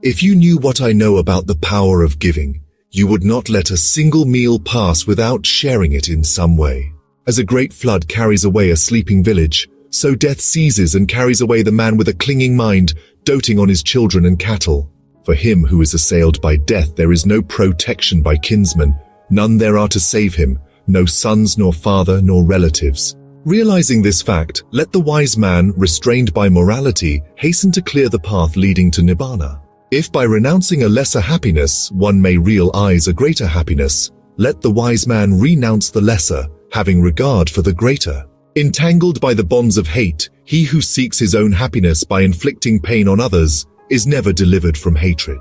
If you knew what I know about the power of giving, you would not let a single meal pass without sharing it in some way. As a great flood carries away a sleeping village, so death seizes and carries away the man with a clinging mind, doting on his children and cattle. For him who is assailed by death there is no protection by kinsmen, none there are to save him, no sons nor father nor relatives. Realizing this fact, let the wise man, restrained by morality, hasten to clear the path leading to nibbana. If by renouncing a lesser happiness one may realize a greater happiness, let the wise man renounce the lesser, having regard for the greater. Entangled by the bonds of hate, he who seeks his own happiness by inflicting pain on others is never delivered from hatred.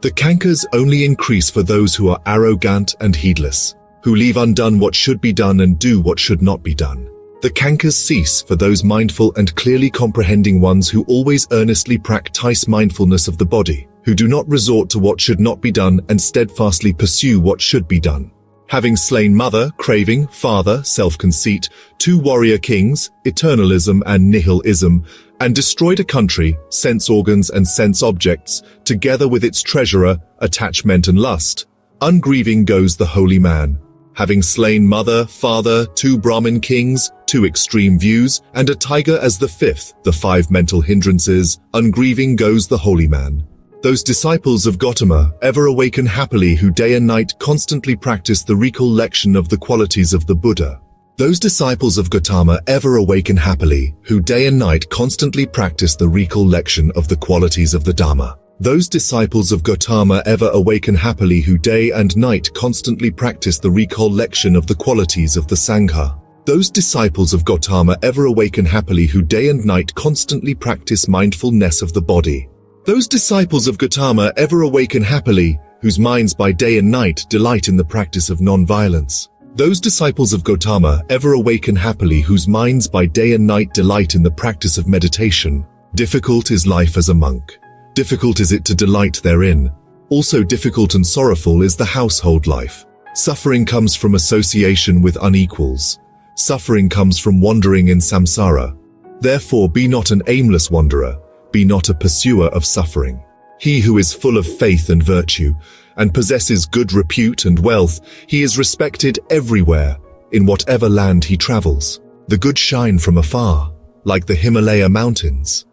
The cankers only increase for those who are arrogant and heedless, who leave undone what should be done and do what should not be done. The cankers cease for those mindful and clearly comprehending ones who always earnestly practice mindfulness of the body, who do not resort to what should not be done and steadfastly pursue what should be done. Having slain mother, craving, father, self-conceit, 2 warrior kings, eternalism and nihilism, and destroyed a country, sense organs and sense objects, together with its treasurer, attachment and lust, ungrieving goes the holy man. Having slain mother, father, 2 Brahmin kings, 2 extreme views, and a tiger as the 5th, the 5 mental hindrances, ungrieving goes the holy man. Those disciples of Gotama ever awaken happily who day and night constantly practice the recollection of the qualities of the Buddha. Those disciples of Gotama ever awaken happily who day and night constantly practice the recollection of the qualities of the Dhamma. Those disciples of Gotama ever awaken happily who day and night constantly practice the recollection of the qualities of the Sangha. Those disciples of Gotama ever awaken happily who day and night constantly practice mindfulness of the body. Those disciples of Gotama ever awaken happily whose minds by day and night delight in the practice of non-violence. Those disciples of Gotama ever awaken happily whose minds by day and night delight in the practice of meditation. Difficult is life as a monk. Difficult is it to delight therein. Also difficult and sorrowful is the household life. Suffering comes from association with unequals. Suffering comes from wandering in samsara. Therefore be not an aimless wanderer, be not a pursuer of suffering. He who is full of faith and virtue, and possesses good repute and wealth, he is respected everywhere, in whatever land he travels. The good shine from afar, like the Himalaya mountains.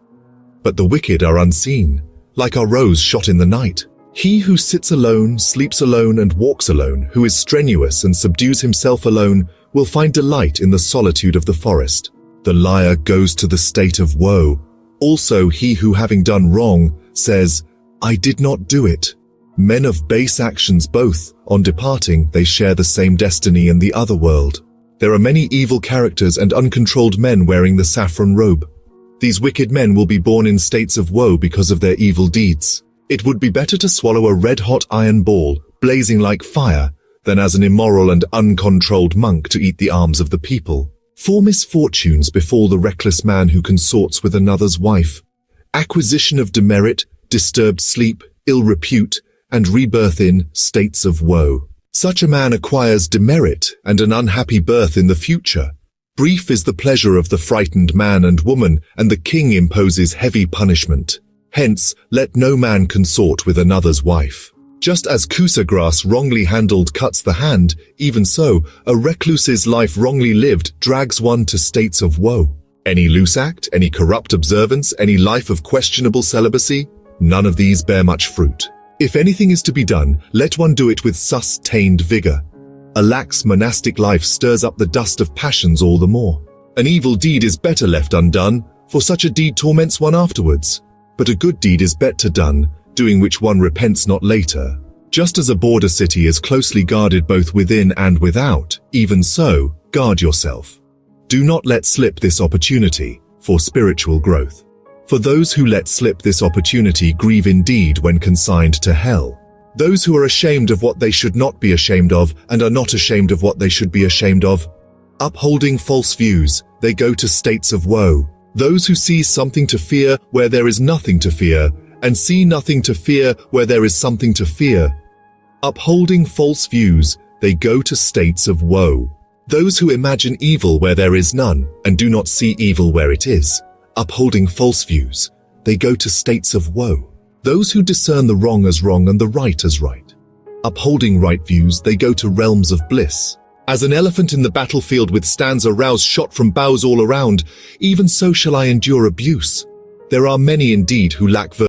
But the wicked are unseen, like our rose shot in the night. He who sits alone, sleeps alone, and walks alone, who is strenuous and subdues himself alone, will find delight in the solitude of the forest. The liar goes to the state of woe. Also he who having done wrong, says, I did not do it. Men of base actions both, on departing, they share the same destiny in the other world. There are many evil characters and uncontrolled men wearing the saffron robe. These wicked men will be born in states of woe because of their evil deeds. It would be better to swallow a red-hot iron ball, blazing like fire, than as an immoral and uncontrolled monk to eat the alms of the people. 4 misfortunes befall the reckless man who consorts with another's wife: acquisition of demerit, disturbed sleep, ill repute, and rebirth in states of woe. Such a man acquires demerit and an unhappy birth in the future. Brief is the pleasure of the frightened man and woman, and the king imposes heavy punishment. Hence, let no man consort with another's wife. Just as kusa grass wrongly handled cuts the hand, even so, a recluse's life wrongly lived drags one to states of woe. Any loose act, any corrupt observance, any life of questionable celibacy, none of these bear much fruit. If anything is to be done, let one do it with sustained vigor. A lax monastic life stirs up the dust of passions all the more. An evil deed is better left undone, for such a deed torments one afterwards. But a good deed is better done, doing which one repents not later. Just as a border city is closely guarded both within and without, even so, guard yourself. Do not let slip this opportunity for spiritual growth. For those who let slip this opportunity grieve indeed when consigned to hell. Those who are ashamed of what they should not be ashamed of and are not ashamed of what they should be ashamed of. Upholding false views, they go to states of woe. Those who see something to fear where there is nothing to fear, and see nothing to fear where there is something to fear. Upholding false views, they go to states of woe. Those who imagine evil where there is none, and do not see evil where it is. Upholding false views, they go to states of woe. Those who discern the wrong as wrong and the right as right. Upholding right views, they go to realms of bliss. As an elephant in the battlefield withstands a rouse shot from bows all around, even so shall I endure abuse. There are many indeed who lack